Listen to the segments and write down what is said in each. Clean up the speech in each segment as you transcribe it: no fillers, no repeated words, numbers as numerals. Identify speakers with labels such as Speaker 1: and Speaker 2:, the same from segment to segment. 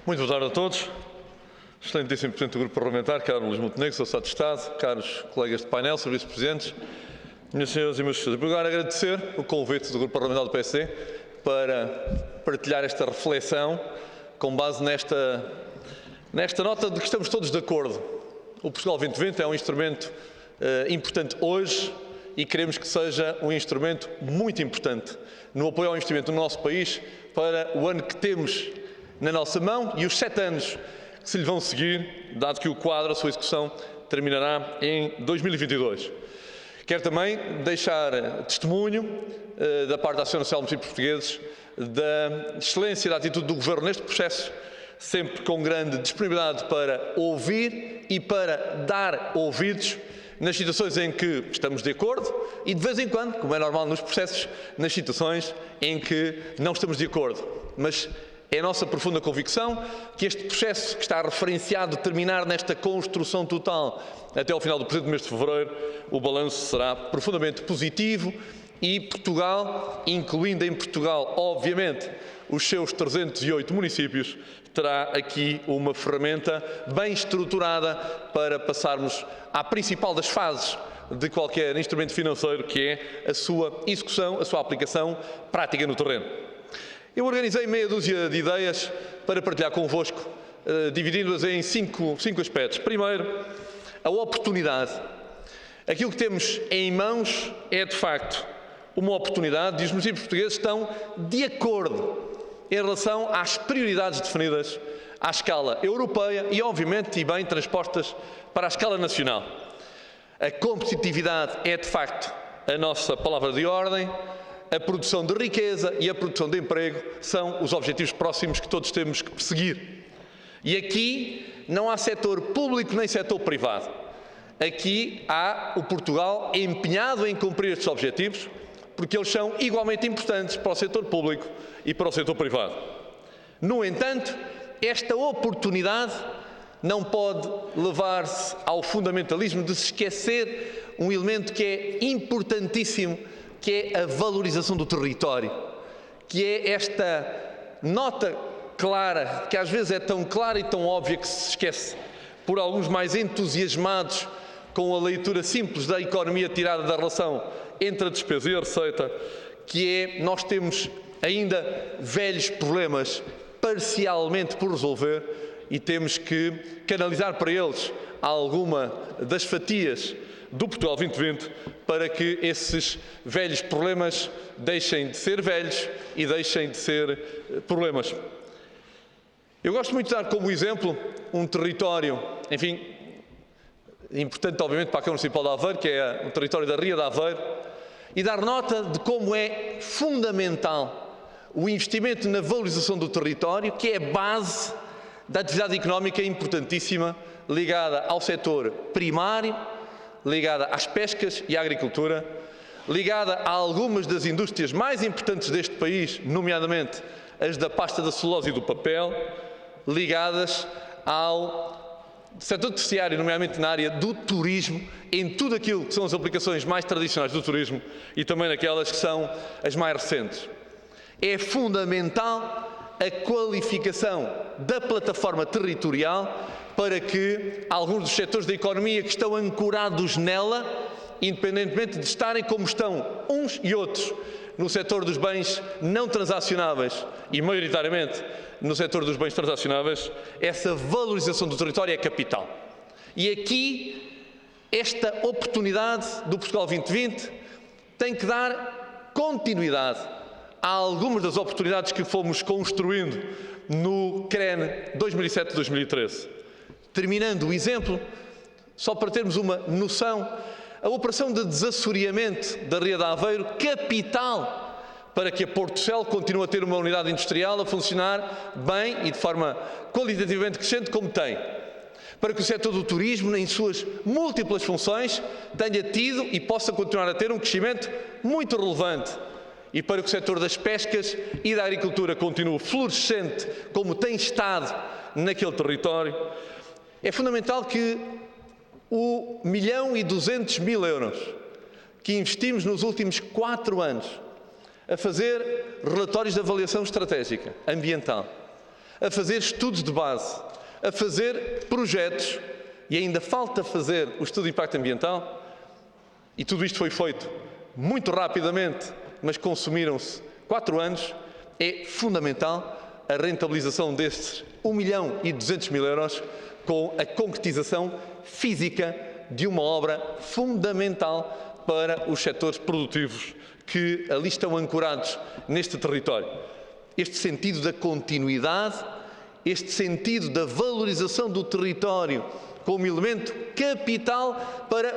Speaker 1: Muito boa tarde a todos. Excelentíssimo Presidente do Grupo Parlamentar, caro Luís Montenegro, Sr. Secretário de Estado, caros colegas de painel, Sr. Vice-Presidentes, minhas senhoras e meus senhores. Em primeiro lugar, agradecer o convite do Grupo Parlamentar do PSD para partilhar esta reflexão com base nesta nota de que estamos todos de acordo. O Portugal 2020 é um instrumento importante hoje e queremos que seja um instrumento muito importante no apoio ao investimento no nosso país para o ano que temos na nossa mão e os 7 anos que se lhe vão seguir, dado que o quadro, a sua execução, terminará em 2022. Quero também deixar testemunho da parte da Associação Nacional de Municípios Portugueses da excelência da atitude do Governo neste processo, sempre com grande disponibilidade para ouvir e para dar ouvidos nas situações em que estamos de acordo e, de vez em quando, como é normal nos processos, nas situações em que não estamos de acordo. Mas é a nossa profunda convicção que este processo que está referenciado terminar nesta construção total até ao final do presente mês de fevereiro, o balanço será profundamente positivo e Portugal, incluindo em Portugal, obviamente, os seus 308 municípios, terá aqui uma ferramenta bem estruturada para passarmos à principal das fases de qualquer instrumento financeiro, que é a sua execução, a sua aplicação prática no terreno. Eu organizei meia dúzia de ideias para partilhar convosco, dividindo-as em cinco aspectos. Primeiro, a oportunidade. Aquilo que temos em mãos é, de facto, uma oportunidade e os municípios portugueses estão de acordo em relação às prioridades definidas à escala europeia e, obviamente, e bem transpostas para a escala nacional. A competitividade é, de facto, a nossa palavra de ordem, a produção de riqueza e a produção de emprego são os objetivos próximos que todos temos que perseguir. E aqui não há setor público nem setor privado. Aqui há o Portugal empenhado em cumprir estes objetivos, porque eles são igualmente importantes para o setor público e para o setor privado. No entanto, esta oportunidade não pode levar-se ao fundamentalismo de se esquecer um elemento que é importantíssimo, que é a valorização do território, que é esta nota clara, que às vezes é tão clara e tão óbvia que se esquece por alguns mais entusiasmados com a leitura simples da economia tirada da relação entre a despesa e a receita, que é, nós temos ainda velhos problemas parcialmente por resolver e temos que canalizar para eles alguma das fatias do Portugal 2020 para que esses velhos problemas deixem de ser velhos e deixem de ser problemas. Eu gosto muito de dar como exemplo um território, enfim, importante obviamente para a Câmara Municipal de Aveiro, que é o território da Ria de Aveiro, e dar nota de como é fundamental o investimento na valorização do território, que é a base da atividade económica importantíssima ligada ao setor primário, ligada às pescas e à agricultura, ligada a algumas das indústrias mais importantes deste país, nomeadamente as da pasta da celulose e do papel, ligadas ao setor terciário, nomeadamente na área do turismo, em tudo aquilo que são as aplicações mais tradicionais do turismo e também naquelas que são as mais recentes. É fundamental a qualificação da plataforma territorial para que alguns dos setores da economia que estão ancorados nela, independentemente de estarem como estão uns e outros no setor dos bens não transacionáveis e maioritariamente no setor dos bens transacionáveis, essa valorização do território é capital. E aqui, esta oportunidade do Portugal 2020 tem que dar continuidade a algumas das oportunidades que fomos construindo no CREN 2007-2013. Terminando o exemplo, só para termos uma noção, a operação de desassoreamento da Ria de Aveiro, capital para que a Portocel continue a ter uma unidade industrial a funcionar bem e de forma qualitativamente crescente como tem. Para que o setor do turismo, em suas múltiplas funções, tenha tido e possa continuar a ter um crescimento muito relevante. E para que o setor das pescas e da agricultura continue florescente como tem estado naquele território, é fundamental que o 1.200.000 euros que investimos nos últimos 4 anos a fazer relatórios de avaliação estratégica ambiental, a fazer estudos de base, a fazer projetos, e ainda falta fazer o estudo de impacto ambiental, e tudo isto foi feito muito rapidamente, mas consumiram-se 4 anos, é fundamental a rentabilização destes 1.200.000 euros com a concretização física de uma obra fundamental para os setores produtivos que ali estão ancorados neste território. Este sentido da continuidade, este sentido da valorização do território como elemento capital para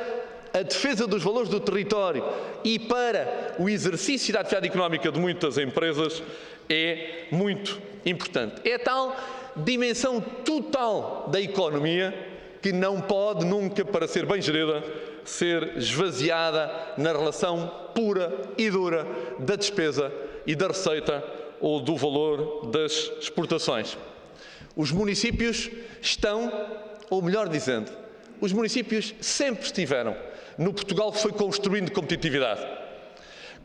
Speaker 1: a defesa dos valores do território e para o exercício da atividade económica de muitas empresas é muito importante. É a tal dimensão total da economia que não pode nunca, para ser bem gerida, ser esvaziada na relação pura e dura da despesa e da receita ou do valor das exportações. Os municípios estão, ou melhor dizendo, os municípios sempre estiveram no Portugal que foi construindo competitividade.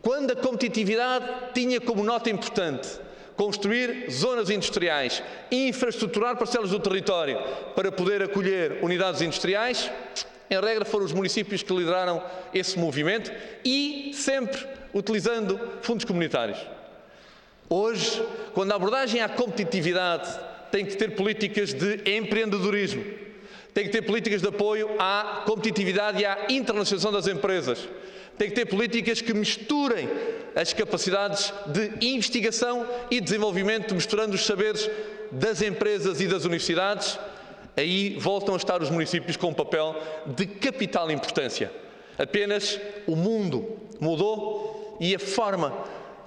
Speaker 1: Quando a competitividade tinha como nota importante construir zonas industriais e infraestruturar parcelas do território para poder acolher unidades industriais, em regra foram os municípios que lideraram esse movimento e sempre utilizando fundos comunitários. Hoje, quando a abordagem à competitividade tem que ter políticas de empreendedorismo, tem que ter políticas de apoio à competitividade e à internacionalização das empresas, tem que ter políticas que misturem as capacidades de investigação e desenvolvimento, misturando os saberes das empresas e das universidades, aí voltam a estar os municípios com um papel de capital importância. Apenas o mundo mudou e a forma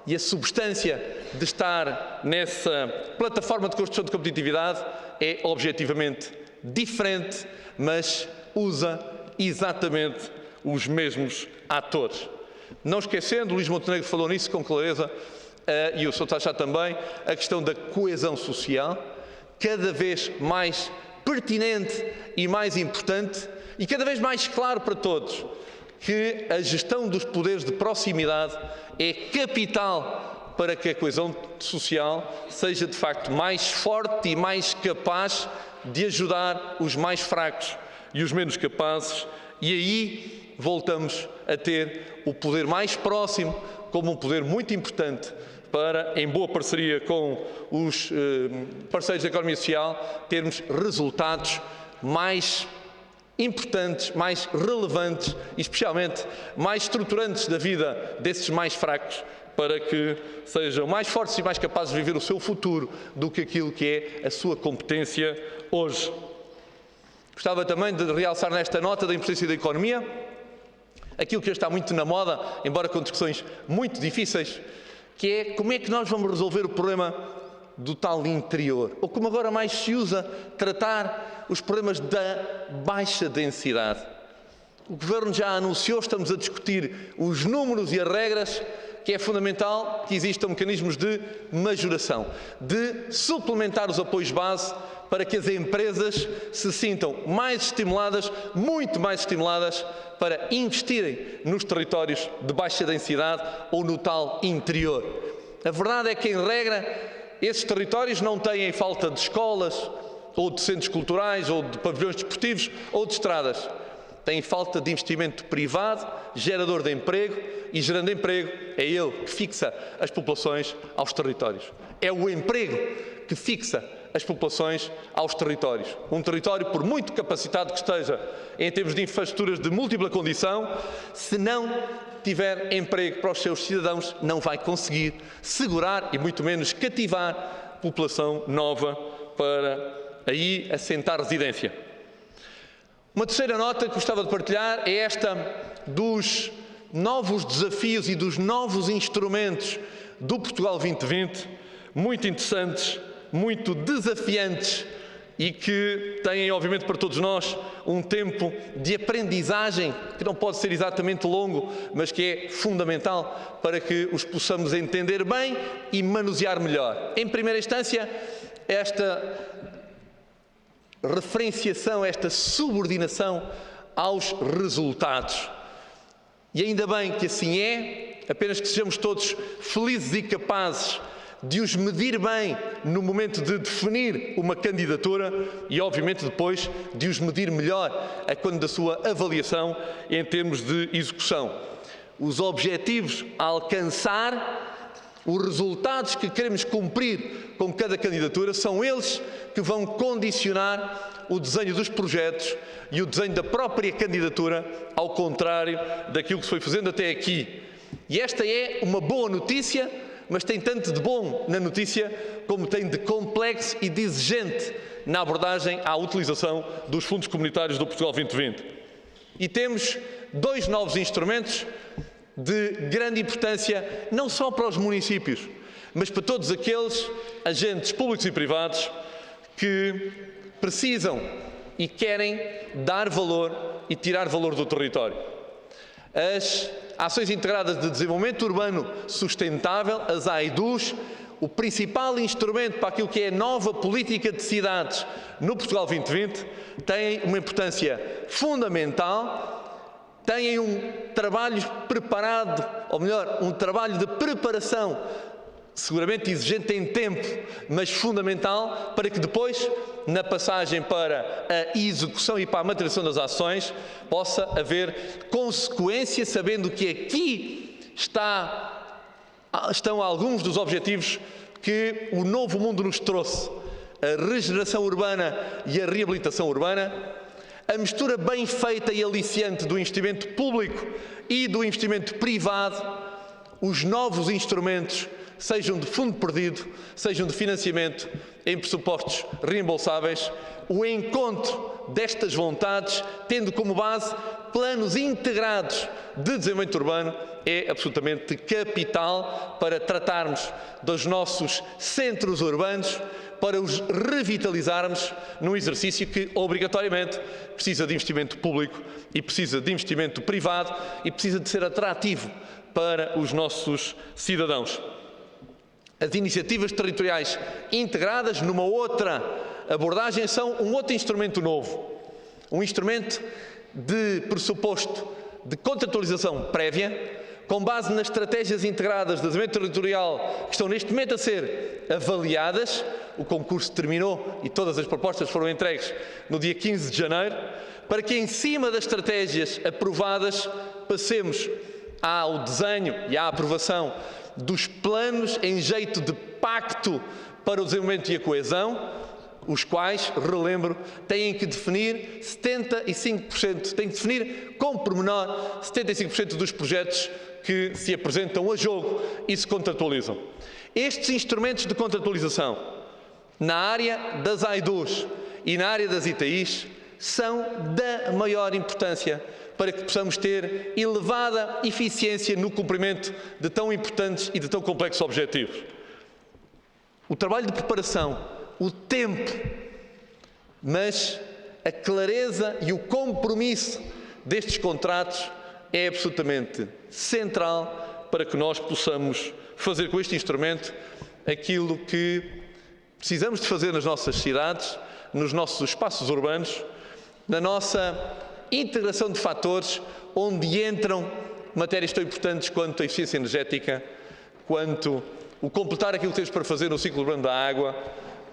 Speaker 1: e a substância de estar nessa plataforma de construção de competitividade é objetivamente diferente, mas usa exatamente os mesmos atores. Não esquecendo, Luís Montenegro falou nisso com clareza, e o Sr. Taxá também, a questão da coesão social, cada vez mais pertinente e mais importante, e cada vez mais claro para todos, que a gestão dos poderes de proximidade é capital para que a coesão social seja de facto mais forte e mais capaz de ajudar os mais fracos e os menos capazes, e aí voltamos a ter o poder mais próximo como um poder muito importante para, em boa parceria com os parceiros da economia social, termos resultados mais importantes, mais relevantes e especialmente mais estruturantes da vida desses mais fracos, para que sejam mais fortes e mais capazes de viver o seu futuro do que aquilo que é a sua competência hoje. Gostava também de realçar nesta nota da importância da economia aquilo que hoje está muito na moda, embora com discussões muito difíceis, que é como é que nós vamos resolver o problema do tal interior, ou como agora mais se usa, tratar os problemas da baixa densidade. O Governo já anunciou, estamos a discutir os números e as regras, que é fundamental que existam mecanismos de majoração, de suplementar os apoios base para que as empresas se sintam mais estimuladas, muito mais estimuladas, para investirem nos territórios de baixa densidade ou no tal interior. A verdade é que, em regra, esses territórios não têm falta de escolas, ou de centros culturais, ou de pavilhões desportivos, ou de estradas. Têm falta de investimento privado, gerador de emprego, e gerando emprego é ele que fixa as populações aos territórios. É o emprego que fixa as populações aos territórios. Um território, por muito capacitado que esteja em termos de infraestruturas de múltipla condição, se não tiver emprego para os seus cidadãos, não vai conseguir segurar e muito menos cativar população nova para aí assentar residência. Uma terceira nota que gostava de partilhar é esta dos novos desafios e dos novos instrumentos do Portugal 2020, muito interessantes, muito desafiantes e que têm, obviamente, para todos nós um tempo de aprendizagem que não pode ser exatamente longo, mas que é fundamental para que os possamos entender bem e manusear melhor. Em primeira instância, esta referenciação, esta subordinação aos resultados. E ainda bem que assim é, apenas que sejamos todos felizes e capazes de os medir bem no momento de definir uma candidatura e, obviamente, depois de os medir melhor a quando da sua avaliação em termos de execução. Os objetivos a alcançar, os resultados que queremos cumprir com cada candidatura são eles que vão condicionar o desenho dos projetos e o desenho da própria candidatura, ao contrário daquilo que se foi fazendo até aqui. E esta é uma boa notícia, mas tem tanto de bom na notícia como tem de complexo e de exigente na abordagem à utilização dos fundos comunitários do Portugal 2020. E temos 2 novos instrumentos de grande importância, não só para os municípios, mas para todos aqueles agentes públicos e privados que precisam e querem dar valor e tirar valor do território. As Ações Integradas de Desenvolvimento Urbano Sustentável, as AIDUs, o principal instrumento para aquilo que é a nova política de cidades no Portugal 2020, têm uma importância fundamental, têm um trabalho preparado, ou melhor, um trabalho de preparação seguramente exigente em tempo, mas fundamental para que depois, na passagem para a execução e para a materialização das ações, possa haver consequência, sabendo que aqui estão alguns dos objetivos que o novo mundo nos trouxe: a regeneração urbana e a reabilitação urbana, a mistura bem feita e aliciante do investimento público e do investimento privado, os novos instrumentos, sejam de fundo perdido, sejam de financiamento em pressupostos reembolsáveis, o encontro destas vontades, tendo como base planos integrados de desenvolvimento urbano, é absolutamente capital para tratarmos dos nossos centros urbanos, para os revitalizarmos num exercício que, obrigatoriamente, precisa de investimento público e precisa de investimento privado e precisa de ser atrativo para os nossos cidadãos. As iniciativas territoriais integradas, numa outra abordagem, são um outro instrumento novo. Um instrumento de pressuposto de contratualização prévia, com base nas estratégias integradas de desenvolvimento territorial que estão neste momento a ser avaliadas. O concurso terminou e todas as propostas foram entregues no dia 15 de janeiro, para que, em cima das estratégias aprovadas, passemos ao desenho e à aprovação dos planos em jeito de pacto para o desenvolvimento e a coesão, os quais, relembro, têm que definir 75%, têm que definir com pormenor 75% dos projetos que se apresentam a jogo e se contratualizam. Estes instrumentos de contratualização, na área das AIDUs e na área das ITIs, são da maior importância para que possamos ter elevada eficiência no cumprimento de tão importantes e de tão complexos objetivos. O trabalho de preparação, o tempo, mas a clareza e o compromisso destes contratos é absolutamente central para que nós possamos fazer com este instrumento aquilo que precisamos de fazer nas nossas cidades, nos nossos espaços urbanos, na nossa integração de fatores onde entram matérias tão importantes quanto a eficiência energética, quanto o completar aquilo que temos para fazer no ciclo urbano da água,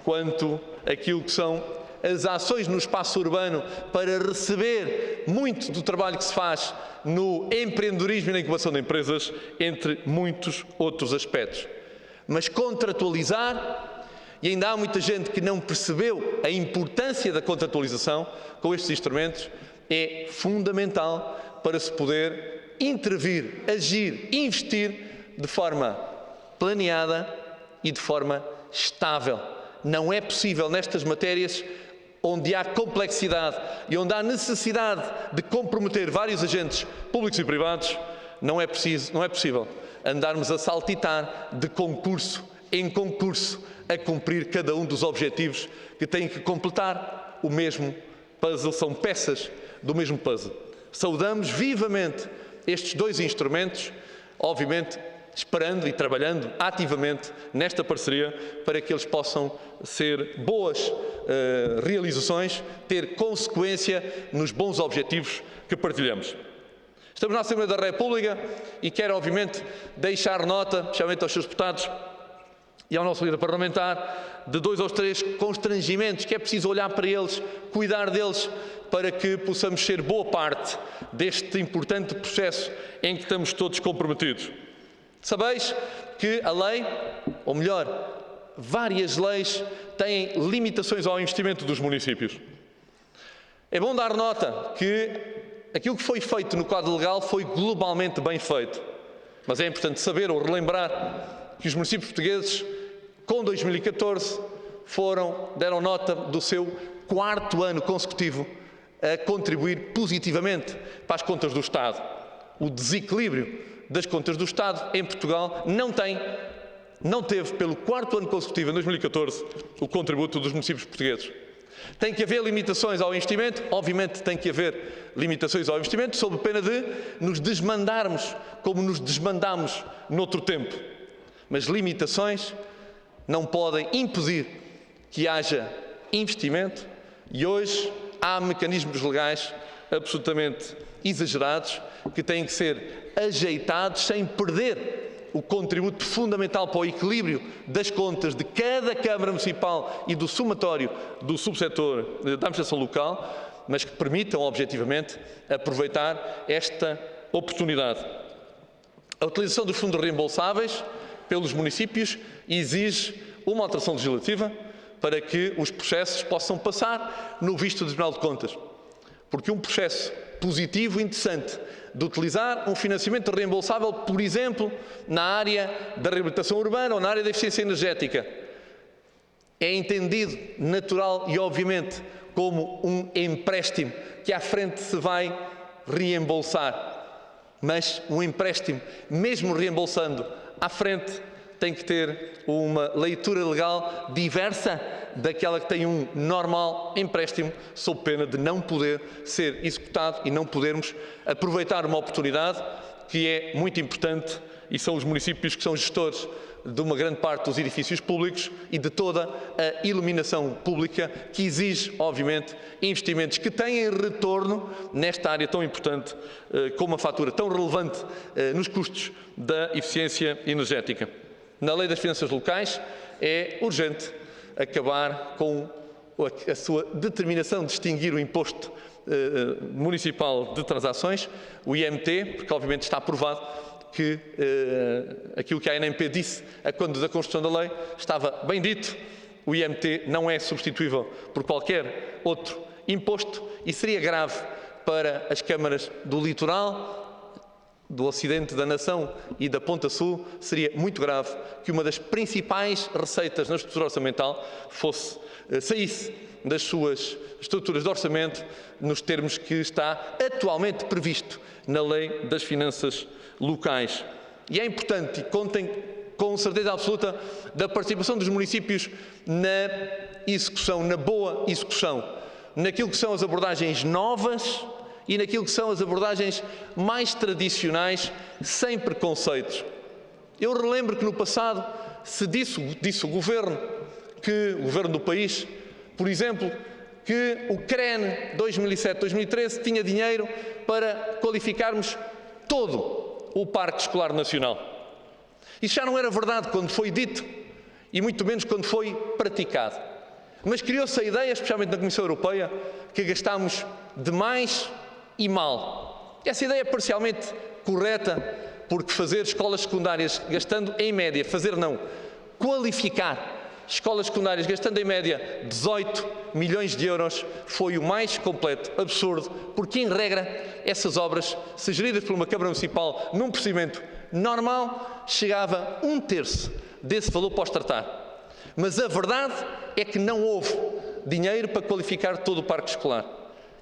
Speaker 1: quanto aquilo que são as ações no espaço urbano para receber muito do trabalho que se faz no empreendedorismo e na incubação de empresas, entre muitos outros aspectos. Mas contratualizar, e ainda há muita gente que não percebeu a importância da contratualização com estes instrumentos, é fundamental para se poder intervir, agir, investir de forma planeada e de forma estável. Não é possível nestas matérias onde há complexidade e onde há necessidade de comprometer vários agentes públicos e privados, não é possível andarmos a saltitar de concurso em concurso a cumprir cada um dos objetivos que têm que completar o mesmo puzzle, são peças do mesmo puzzle. Saudamos vivamente estes 2 instrumentos, obviamente esperando e trabalhando ativamente nesta parceria para que eles possam ser boas realizações, ter consequência nos bons objetivos que partilhamos. Estamos na Assembleia da República e quero, obviamente, deixar nota, especialmente aos seus deputados, e ao nosso líder parlamentar de 2 ou 3 constrangimentos, que é preciso olhar para eles, cuidar deles, para que possamos ser boa parte deste importante processo em que estamos todos comprometidos. Sabeis que a lei, ou melhor, várias leis, têm limitações ao investimento dos municípios. É bom dar nota que aquilo que foi feito no quadro legal foi globalmente bem feito, mas é importante saber ou relembrar que os municípios portugueses, com 2014, deram nota do seu 4º ano consecutivo a contribuir positivamente para as contas do Estado. O desequilíbrio das contas do Estado em Portugal não teve pelo 4º ano consecutivo, em 2014, o contributo dos municípios portugueses. Tem que haver limitações ao investimento, obviamente tem que haver limitações ao investimento, sob pena de nos desmandarmos como nos desmandámos noutro tempo. Mas limitações não podem impedir que haja investimento, e hoje há mecanismos legais absolutamente exagerados que têm que ser ajeitados sem perder o contributo fundamental para o equilíbrio das contas de cada Câmara Municipal e do somatório do subsetor da administração local, mas que permitam, objetivamente, aproveitar esta oportunidade. A utilização dos fundos reembolsáveis pelos municípios exige uma alteração legislativa para que os processos possam passar no visto do Tribunal de Contas. Porque um processo positivo e interessante de utilizar um financiamento reembolsável, por exemplo, na área da reabilitação urbana ou na área da eficiência energética, é entendido natural e obviamente como um empréstimo que à frente se vai reembolsar. Mas um empréstimo, mesmo reembolsando à frente, tem que ter uma leitura legal diversa daquela que tem um normal empréstimo, sob pena de não poder ser executado e não podermos aproveitar uma oportunidade que é muito importante, e são os municípios que são gestores de uma grande parte dos edifícios públicos e de toda a iluminação pública, que exige, obviamente, investimentos que têm retorno nesta área tão importante, com uma fatura tão relevante nos custos da eficiência energética. Na Lei das Finanças Locais é urgente acabar com a sua determinação de extinguir o imposto municipal de transações, o IMT, porque obviamente está provado que aquilo que a ANMP disse quando da construção da lei estava bem dito. O IMT não é substituível por qualquer outro imposto e seria grave para as câmaras do litoral, do ocidente da nação e da Ponta Sul. Seria muito grave que uma das principais receitas na estrutura orçamental saísse das suas estruturas de orçamento nos termos que está atualmente previsto na Lei das Finanças Locais. E é importante, e contem com certeza absoluta, da participação dos municípios na execução, na boa execução, naquilo que são as abordagens novas e naquilo que são as abordagens mais tradicionais, sem preconceitos. Eu relembro que no passado se disse o Governo do país, por exemplo, que o CREN 2007-2013 tinha dinheiro para qualificarmos todo o Parque Escolar Nacional. Isso já não era verdade quando foi dito e muito menos quando foi praticado. Mas criou-se a ideia, especialmente na Comissão Europeia, que gastámos demais e mal. Essa ideia é parcialmente correta, porque fazer escolas secundárias gastando em média, qualificar escolas secundárias gastando em média 18 milhões de euros foi o mais completo absurdo, porque em regra essas obras, se geridas por uma Câmara Municipal num procedimento normal, chegava 1/3 desse valor pós-tratar. Mas a verdade é que não houve dinheiro para qualificar todo o parque escolar.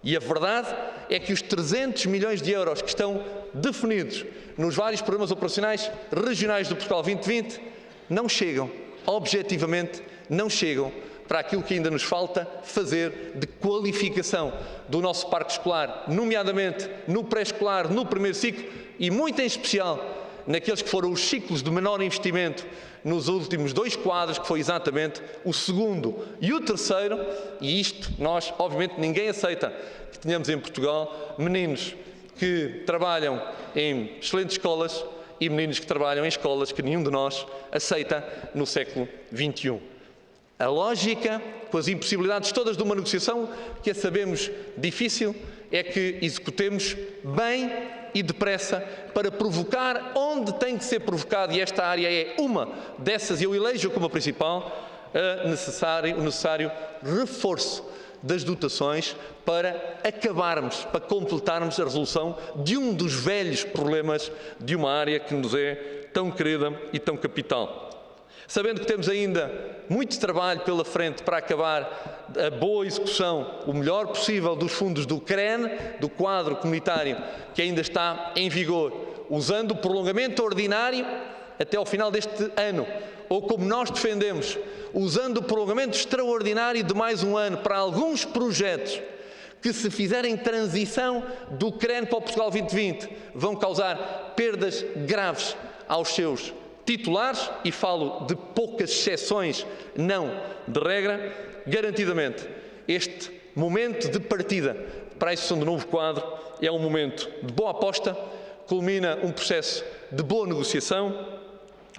Speaker 1: E a verdade é que os 300 milhões de euros que estão definidos nos vários programas operacionais regionais do Portugal 2020 não chegam, objetivamente não chegam, para aquilo que ainda nos falta fazer de qualificação do nosso parque escolar, nomeadamente no pré-escolar, no primeiro ciclo e muito em especial naqueles que foram os ciclos de menor investimento nos últimos 2 quadros, que foi exatamente o segundo e o terceiro, e isto nós, obviamente, ninguém aceita que tenhamos em Portugal meninos que trabalham em excelentes escolas
Speaker 2: e meninos que trabalham em escolas que nenhum de nós aceita no século XXI. A lógica, com as impossibilidades todas de uma negociação, que a sabemos difícil, é que executemos bem e depressa para provocar onde tem que ser provocado, e esta área é uma dessas, e eu elejo como a principal, o necessário reforço das dotações para acabarmos, para completarmos a resolução de um dos velhos problemas de uma área que nos é tão querida e tão capital. Sabendo que temos ainda muito trabalho pela frente para acabar a boa execução, o melhor possível, dos fundos do CREN, do quadro comunitário que ainda está em vigor, usando o prolongamento ordinário até ao final deste ano, ou como nós defendemos, usando o prolongamento extraordinário de mais um ano para alguns projetos que, se fizerem transição do CREN para o Portugal 2020, vão causar perdas graves aos seus titulares, e falo de poucas exceções, não de regra. Garantidamente, este momento de partida para a execução do novo quadro é um momento de boa aposta, culmina um processo de boa negociação,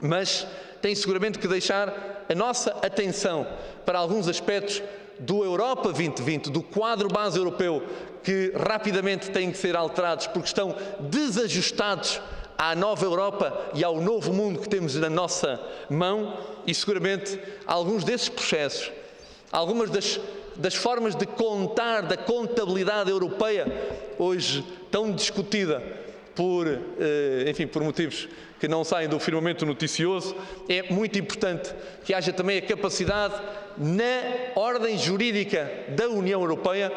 Speaker 2: mas tem seguramente que deixar a nossa atenção para alguns aspectos do Europa 2020, do quadro base europeu, que rapidamente têm que ser alterados porque estão desajustados à nova Europa e ao novo mundo que temos na nossa mão, e seguramente alguns desses processos, algumas das formas de contar da contabilidade europeia, hoje tão discutida por motivos que não saem do firmamento noticioso, é muito importante que haja também a capacidade na ordem jurídica da União Europeia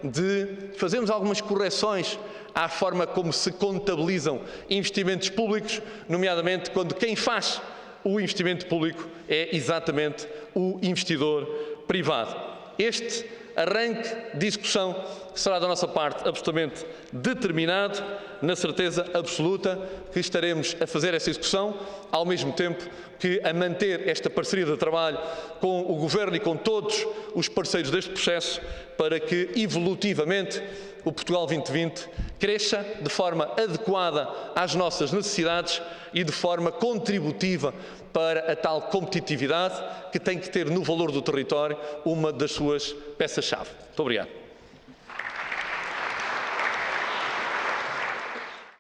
Speaker 2: de fazermos algumas correções à forma como se contabilizam investimentos públicos, nomeadamente quando quem faz o investimento público é exatamente o investidor privado. Este arranque de execução será da nossa parte absolutamente determinado, na certeza absoluta que estaremos a fazer essa execução, ao mesmo tempo que a manter esta parceria de trabalho com o Governo e com todos os parceiros deste processo, para que evolutivamente o Portugal 2020 cresça de forma adequada às nossas necessidades e de forma contributiva para a tal competitividade que tem que ter no valor do território uma das suas peças-chave. Muito obrigado.